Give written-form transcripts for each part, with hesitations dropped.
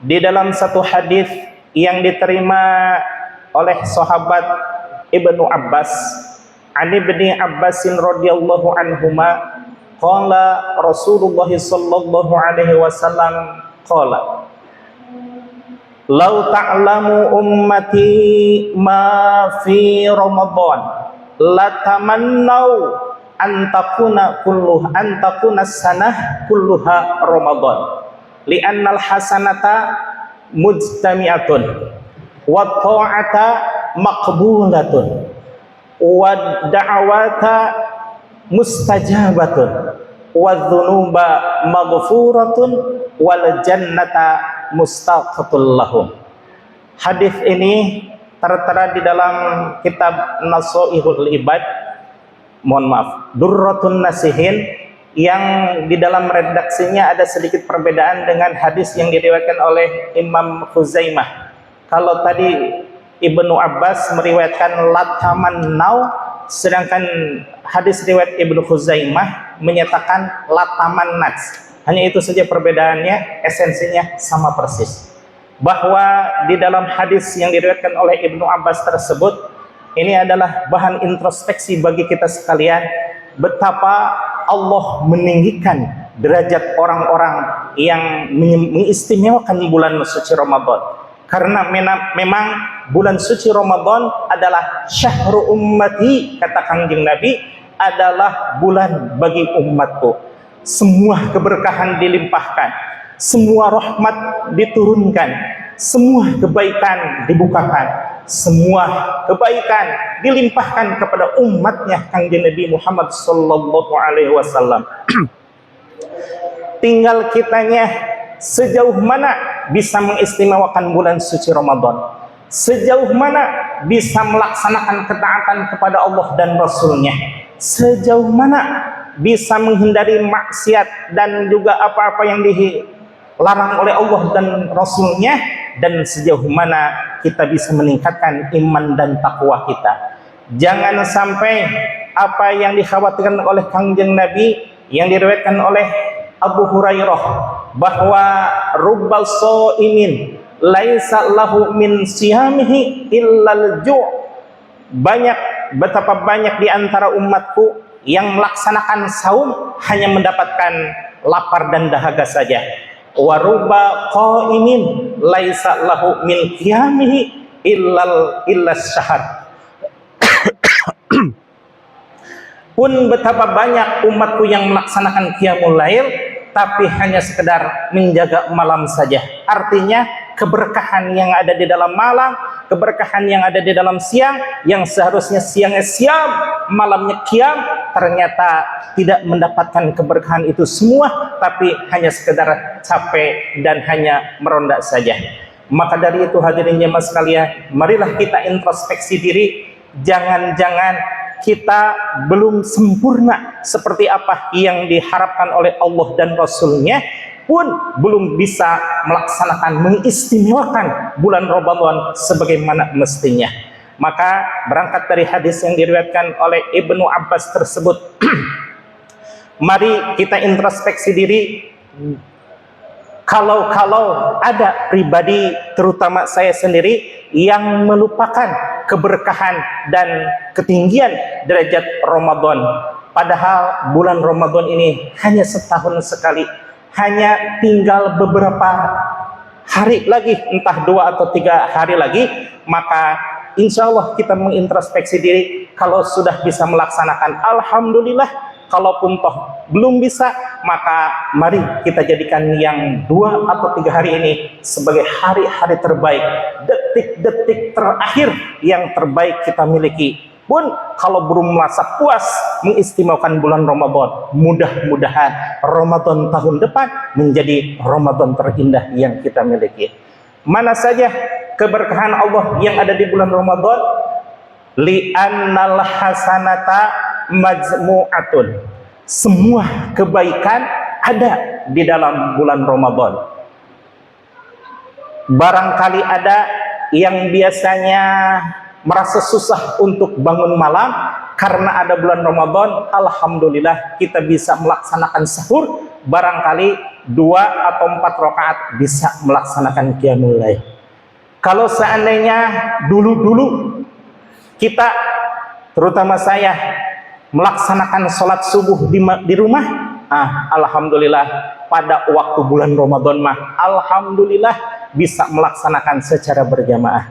Di dalam satu hadis yang diterima oleh sahabat Ibnu Abbas, Ani bin Abbasin radhiyallahu anhuma, qala Rasulullah sallallahu alaihi wasallam qala, "Lau ta'lamu ummati ma fi Ramadan latamannau antakuna sanah kulluha Ramadan li'annal hasanata mujtami'atun wa ta'ata maqbulatun wa da'wata mustajabatun wa dhunuba maghfuratun wal jannata mustaqatul lahum." Hadis ini tertera di dalam kitab Nasoihul Ibad, Durratun Nasihin, yang di dalam redaksinya ada sedikit perbedaan dengan hadis yang diriwayatkan oleh Imam Khuzaimah. Kalau tadi Ibnu Abbas meriwayatkan latamannau, sedangkan hadis riwayat Ibnu Khuzaimah menyatakan latamannats. Hanya itu saja perbedaannya, esensinya sama persis. Bahwa di dalam hadis yang diriwayatkan oleh Ibnu Abbas tersebut, ini adalah bahan introspeksi bagi kita sekalian, betapa Allah meninggikan derajat orang-orang yang mengistimewakan bulan suci Ramadan. Karena memang bulan suci Ramadan adalah syahrul ummati, kata Kangjeng Nabi, adalah bulan bagi umatku. Semua keberkahan dilimpahkan, semua rahmat diturunkan, semua kebaikan dibukakan, semua kebaikan dilimpahkan kepada umatnya Kangjeng Nabi Muhammad sallallahu alaihi wasallam. Tinggal kitanya sejauh mana bisa mengistimewakan bulan suci Ramadan, sejauh mana bisa melaksanakan ketaatan kepada Allah dan Rasulnya, sejauh mana bisa menghindari maksiat dan juga apa-apa yang dilarang oleh Allah dan Rasulnya, dan sejauh mana kita bisa meningkatkan iman dan takwa kita. Jangan sampai apa yang dikhawatirkan oleh Kangjeng Nabi yang diriwayatkan oleh Abu Hurairah, bahwa rubbal shaimin laisa lahu min siyamihi illal ju'. Betapa banyak di antara umatku yang melaksanakan saum hanya mendapatkan lapar dan dahaga saja. Wa rubba qaimin laisa lahu min qiyamihi illa syahar. Pun betapa banyak umatku yang melaksanakan qiyamul lail tapi hanya sekedar menjaga malam saja. Artinya keberkahan yang ada di dalam malam, keberkahan yang ada di dalam siang, yang seharusnya siangnya siam, malamnya qiyam, ternyata tidak mendapatkan keberkahan itu semua, tapi hanya sekedar capek dan hanya meronda saja. Maka dari itu hadirin jemaah sekalian, marilah kita introspeksi diri. Jangan-jangan kita belum sempurna seperti apa yang diharapkan oleh Allah dan Rasulnya, pun belum bisa melaksanakan, mengistimewakan bulan Ramadan sebagaimana mestinya. Maka berangkat dari hadis yang diriwayatkan oleh Ibnu Abbas tersebut, mari kita introspeksi diri. Kalau ada pribadi, terutama saya sendiri, yang melupakan keberkahan dan ketinggian derajat Ramadan, padahal bulan Ramadan ini hanya setahun sekali, hanya tinggal beberapa hari lagi, entah 2 atau 3 hari lagi, maka insya Allah kita mengintrospeksi diri. Kalau sudah bisa melaksanakan, alhamdulillah. Kalaupun toh belum bisa, maka mari kita jadikan yang 2 atau 3 hari ini sebagai hari-hari terbaik, detik-detik terakhir yang terbaik kita miliki. Pun kalau belum merasa puas mengistimewakan bulan Ramadan, mudah-mudahan Ramadan tahun depan menjadi Ramadan terindah yang kita miliki. Mana saja keberkahan Allah yang ada di bulan Ramadan? Li'annal hasanata majmu'atun. Semua kebaikan ada di dalam bulan Ramadan. Barangkali ada yang biasanya merasa susah untuk bangun malam, karena ada bulan Ramadan, alhamdulillah kita bisa melaksanakan sahur. Barangkali 2 atau 4 rakaat bisa melaksanakan qiyamul lail. Kalau seandainya dulu-dulu kita, terutama saya, melaksanakan sholat subuh di rumah, alhamdulillah pada waktu bulan Ramadan mah alhamdulillah bisa melaksanakan secara berjamaah.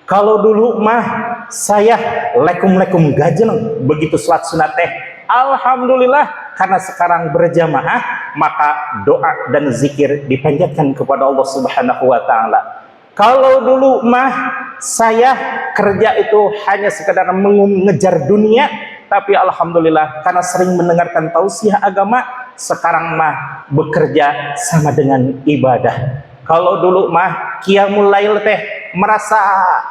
Kalau dulu mah saya lekum gajeng begitu sholat sunat teh, alhamdulillah karena sekarang berjamaah maka doa dan zikir dipanjatkan kepada Allah Subhanahu wa taala. Kalau dulu mah saya kerja itu hanya sekedar mengejar dunia, tapi alhamdulillah karena sering mendengarkan tausiah agama, sekarang mah bekerja sama dengan ibadah. Kalau dulu mah qiyamul lail teh merasa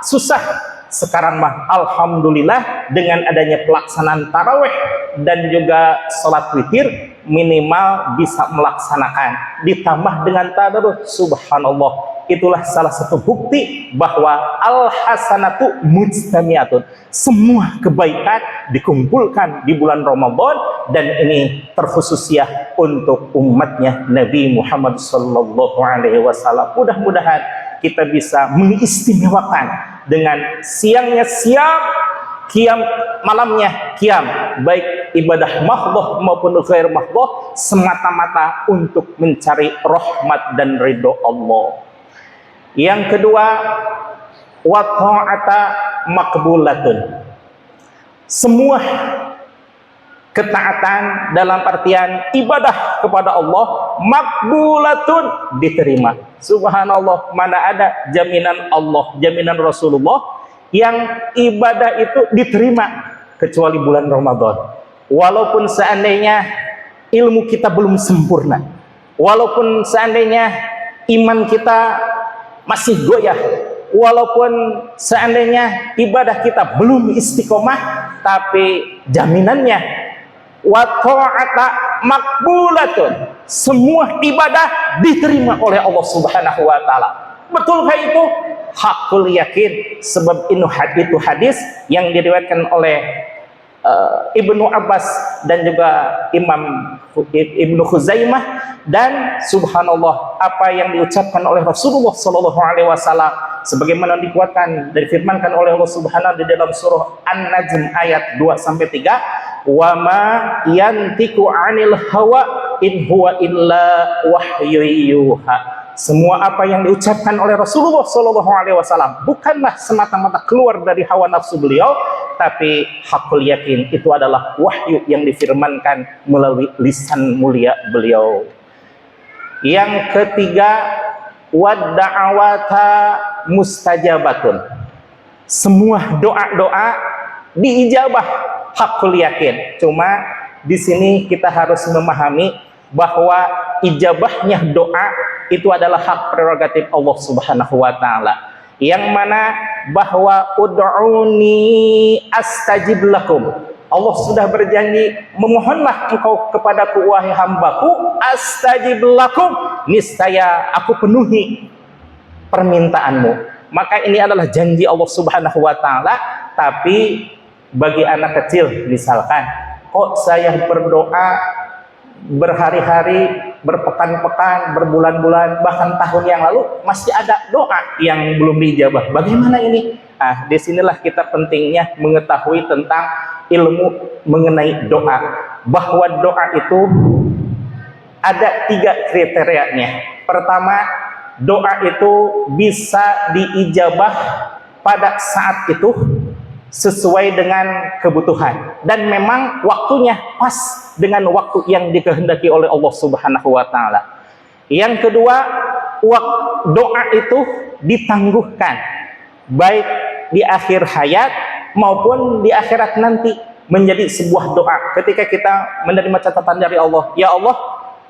susah, sekarang mah alhamdulillah dengan adanya pelaksanaan tarawih dan juga salat witir minimal bisa melaksanakan, ditambah dengan tadarus, subhanallah. Itulah salah satu bukti bahwa al-hasanatu mujtami'atun. Semua kebaikan dikumpulkan di bulan Ramadan, dan ini terkhusus ya untuk umatnya Nabi Muhammad sallallahu alaihi wasallam. Mudah-mudahan kita bisa mengistimewakan dengan siangnya siam, qiyam malamnya qiyam, baik ibadah mahdhah maupun ghair mahdhah, semata-mata untuk mencari rahmat dan ridho Allah. Yang kedua, wa ta'ata maqbulatun. Semua ketaatan dalam artian ibadah kepada Allah maqbulatun, diterima. Subhanallah, mana ada jaminan Allah, jaminan Rasulullah yang ibadah itu diterima kecuali bulan Ramadan. Walaupun seandainya ilmu kita belum sempurna, walaupun seandainya iman kita masih goyah, walaupun seandainya ibadah kita belum istiqomah, tapi jaminannya wa ta'ata maqbulatun, semua ibadah diterima oleh Allah Subhanahu wa taala. Betulkah itu? Hakul yakin, sebab itu hadis yang diriwayatkan oleh Ibnu Abbas dan juga Imam Ibnu Khuzaimah, dan subhanallah apa yang diucapkan oleh Rasulullah sallallahu alaihi wasallam sebagaimana dikuatkan dan difirmankan oleh Allah Subhanahu di dalam surah An-Najm ayat 2 sampai 3, wa ma yantiqu 'anil hawa in huwa illa wahyu yuha. Semua apa yang diucapkan oleh Rasulullah sallallahu alaihi wasallam bukanlah semata-mata keluar dari hawa nafsu beliau, tapi hakul yakin itu adalah wahyu yang difirmankan melalui lisan mulia beliau. Yang ketiga, wadda'awata mustajabatun. Semua doa-doa diijabah, hakul yakin. Cuma di sini kita harus memahami bahwa ijabahnya doa itu adalah hak prerogatif Allah Subhanahu wa taala. Yang mana bahwa ud'uni astajib lakum. Allah sudah berjanji, memohonlah engkau kepadaku wahai hambaku, astajib lakum, niscaya aku penuhi permintaanmu. Maka ini adalah janji Allah Subhanahu wa taala. Tapi bagi anak kecil misalkan, kok saya berdoa berhari-hari, berpekan-pekan, berbulan-bulan, bahkan tahun yang lalu masih ada doa yang belum dijabah. Bagaimana ini? Disinilah kita pentingnya mengetahui tentang ilmu mengenai doa. Bahwa doa itu ada 3 kriterianya. Pertama, doa itu bisa diijabah pada saat itu sesuai dengan kebutuhan, dan memang waktunya pas dengan waktu yang dikehendaki oleh Allah Subhanahu wa taala. Yang kedua, doa itu ditangguhkan baik di akhir hayat maupun di akhirat nanti menjadi sebuah doa. Ketika kita menerima catatan dari Allah, ya Allah,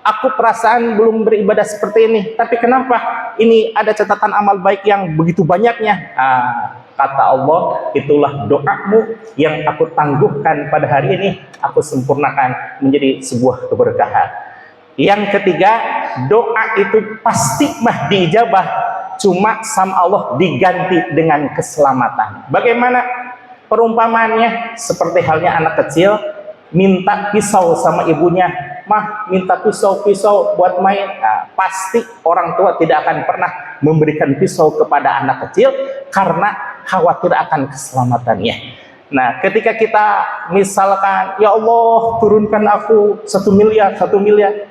aku perasaan belum beribadah seperti ini, tapi kenapa ini ada catatan amal baik yang begitu banyaknya? Kata Allah, itulah doamu yang aku tangguhkan pada hari ini, aku sempurnakan menjadi sebuah keberkahan. Yang ketiga, doa itu pasti mah diijabah, cuma sama Allah diganti dengan keselamatan. Bagaimana perumpamannya? Seperti halnya anak kecil minta pisau sama ibunya, mah minta pisau buat main. Nah, pasti orang tua tidak akan pernah memberikan pisau kepada anak kecil karena khawatir akan keselamatannya. Nah, ketika kita misalkan, ya Allah turunkan aku 1 miliar,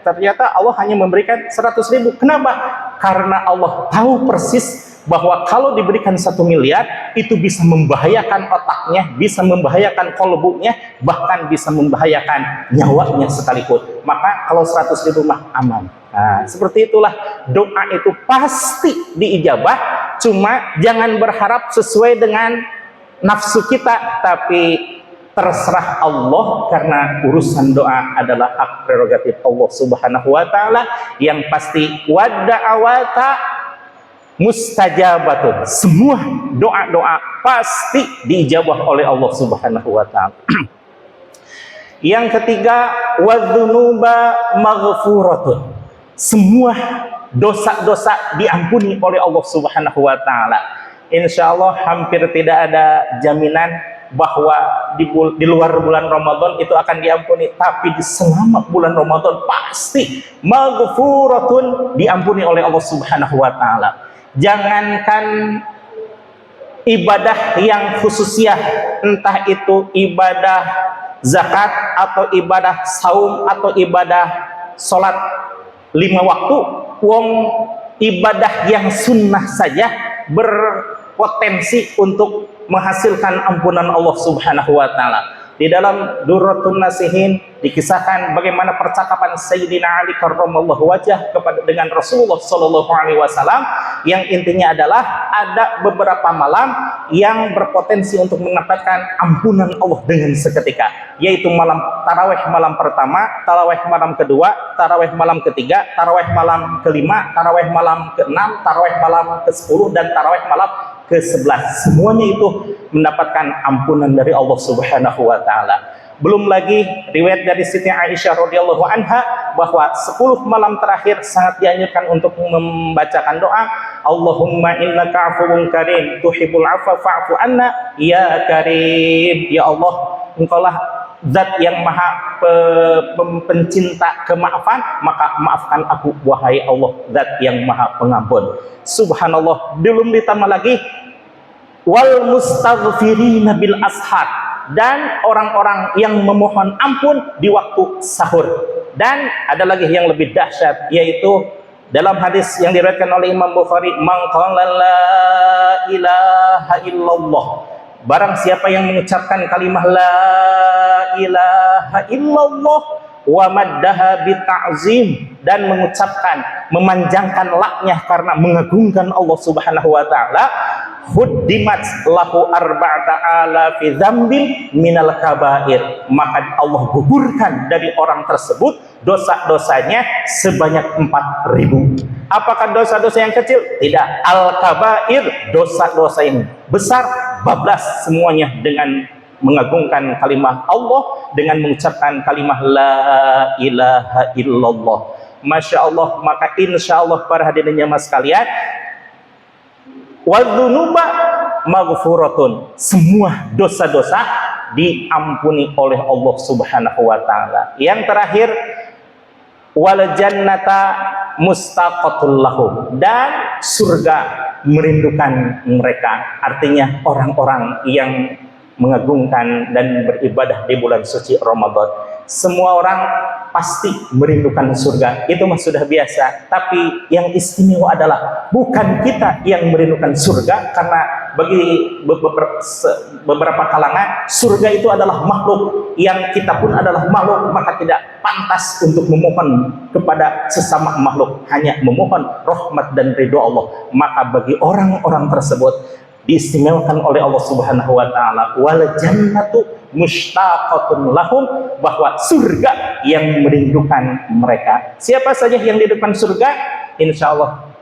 ternyata Allah hanya memberikan 100.000. Kenapa? Karena Allah tahu persis bahwa kalau diberikan 1 miliar itu bisa membahayakan otaknya, bisa membahayakan kolbunya, bahkan bisa membahayakan nyawanya sekalipun. Maka kalau 100.000 mah aman. Nah, seperti itulah doa itu pasti diijabah. Cuma jangan berharap sesuai dengan nafsu kita, tapi terserah Allah, karena urusan doa adalah hak prerogatif Allah Subhanahu wa taala. Yang pasti wada'awata mustajabatun, semua doa-doa pasti diijabah oleh Allah Subhanahu wa taala. Yang ketiga, wadzunuba maghfuratun, semua dosa-dosa diampuni oleh Allah Subhanahu wa taala. Insya Allah hampir tidak ada jaminan bahwa di luar bulan Ramadan itu akan diampuni, tapi di selama bulan Ramadan pasti maghfuratun, diampuni oleh Allah Subhanahu wa taala. Jangankan ibadah yang khususiyah, entah itu ibadah zakat atau ibadah saum atau ibadah sholat 5 waktu, wong ibadah yang sunnah saja berpotensi untuk menghasilkan ampunan Allah Subhanahu wa taala. Di dalam Durratun Nasihin dikisahkan bagaimana percakapan Sayyidina Ali karramallahu wajah dengan Rasulullah sallallahu alaihi wasallam, yang intinya adalah ada beberapa malam yang berpotensi untuk mendapatkan ampunan Allah dengan seketika, yaitu malam tarawih malam pertama, tarawih malam kedua, tarawih malam ketiga, tarawih malam kelima, tarawih malam keenam, tarawih malam ke-10, dan tarawih malam ke-11. Semuanya itu mendapatkan ampunan dari Allah Subhanahu wa taala. Belum lagi riwayat dari Siti Aisyah radhiyallahu anha bahwa 10 malam terakhir sangat dianjurkan untuk membacakan doa, Allahumma innaka afuwun karim tuhibbul afwa fa'fu anna ya karim. Ya Allah, Engkaulah zat yang maha pencinta kemaafan, maka maafkan aku wahai Allah, zat yang maha pengampun. Subhanallah. Belum ditambah lagi wal mustaghfirina bil ashar, dan orang-orang yang memohon ampun di waktu sahur. Dan ada lagi yang lebih dahsyat, yaitu dalam hadis yang diriwayatkan oleh Imam Bukhari, man qala la ilaha illallah, barang siapa yang mengucapkan kalimah la ilaha illallah wa maddaha bi ta'zim, dan mengucapkan, memanjangkan laknya karena mengagungkan Allah Subhanahu wa taala, huddimat lahu arba'ata alafi dzambin minal kabair, maka Allah gugurkan dari orang tersebut dosa-dosanya sebanyak 4.000. Apakah dosa-dosa yang kecil? Tidak. Al-kabair, dosa-dosa yang besar, bablas semuanya dengan mengagungkan kalimah Allah, dengan mengucapkan kalimah la ilaha illallah. Masya Allah. Maka insya Allah para hadirin jamaah sekalian, wadzunuba maghfuratun, semua dosa-dosa diampuni oleh Allah Subhanahu wa taala. Yang terakhir, wal jannata mustaqatul lahum, dan surga merindukan mereka. Artinya orang-orang yang mengagungkan dan beribadah di bulan suci Ramadan. Semua orang pasti merindukan surga, itu mah sudah biasa. Tapi yang istimewa adalah bukan kita yang merindukan surga, karena bagi beberapa kalangan surga itu adalah makhluk, yang kita pun adalah makhluk, maka tidak pantas untuk memohon kepada sesama makhluk, hanya memohon rahmat dan ridho Allah. Maka bagi orang-orang tersebut diistimewakan oleh Allah Subhanahu wa taala, wal jannatu mushtaqatun lahum, bahwa surga yang merindukan mereka. Siapa saja yang di depan surga? Insya Allah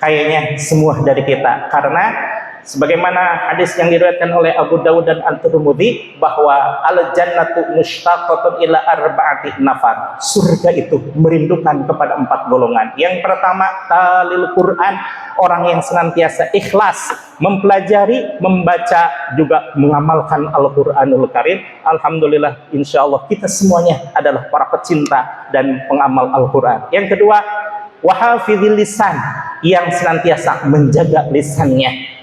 kayaknya semua dari kita, karena sebagaimana hadis yang diriwayatkan oleh Abu Dawud dan At-Tirmidzi bahwa al-jannatu mushtaqatun ila arba'ati nafar. Surga itu merindukan kepada 4 golongan. Yang pertama, talil Quran, orang yang senantiasa ikhlas mempelajari, membaca, juga mengamalkan Al-Qur'anul Karim. Alhamdulillah, insyaallah kita semuanya adalah para pecinta dan pengamal Al-Qur'an. Yang kedua, wahafidhil lisan, yang senantiasa menjaga lisannya.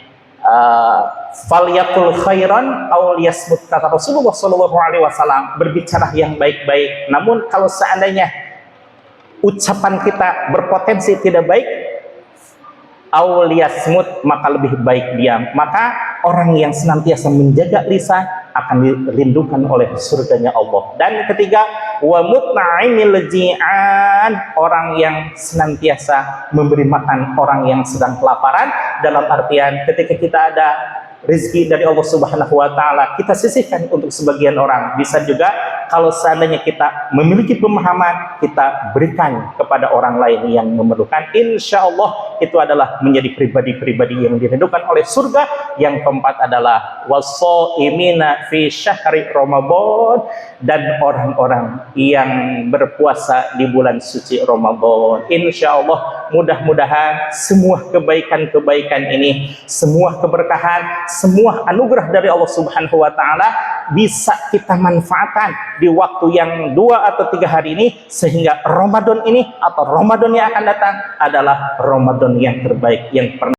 Falyakul khairan aw liyasmut, kata Rasulullah sallallahu alaihi wasallam, berbicara yang baik-baik. Namun kalau seandainya ucapan kita berpotensi tidak baik, aw liyasmut, maka lebih baik diam. Maka orang yang senantiasa menjaga lisan akan dilindungkan oleh surganya Allah. Dan ketiga, wa mut'imil ji'an, orang yang senantiasa memberi makan orang yang sedang kelaparan, dalam artian ketika kita ada rezeki dari Allah Subhanahu wa taala, kita sisihkan untuk sebagian orang. Bisa juga kalau seandainya kita memiliki pemahaman, kita berikan kepada orang lain yang memerlukan. Insya Allah itu adalah menjadi pribadi-pribadi yang dirindukan oleh surga. Yang keempat adalah washaimina fi syahri Ramadan, dan orang-orang yang berpuasa di bulan suci Ramadan. Insya Allah mudah-mudahan semua kebaikan-kebaikan ini, semua keberkahan, semua anugerah dari Allah Subhanahu wa taala bisa kita manfaatkan di waktu yang 2 atau 3 hari ini, sehingga Ramadan ini atau Ramadan yang akan datang adalah Ramadan yang terbaik yang pernah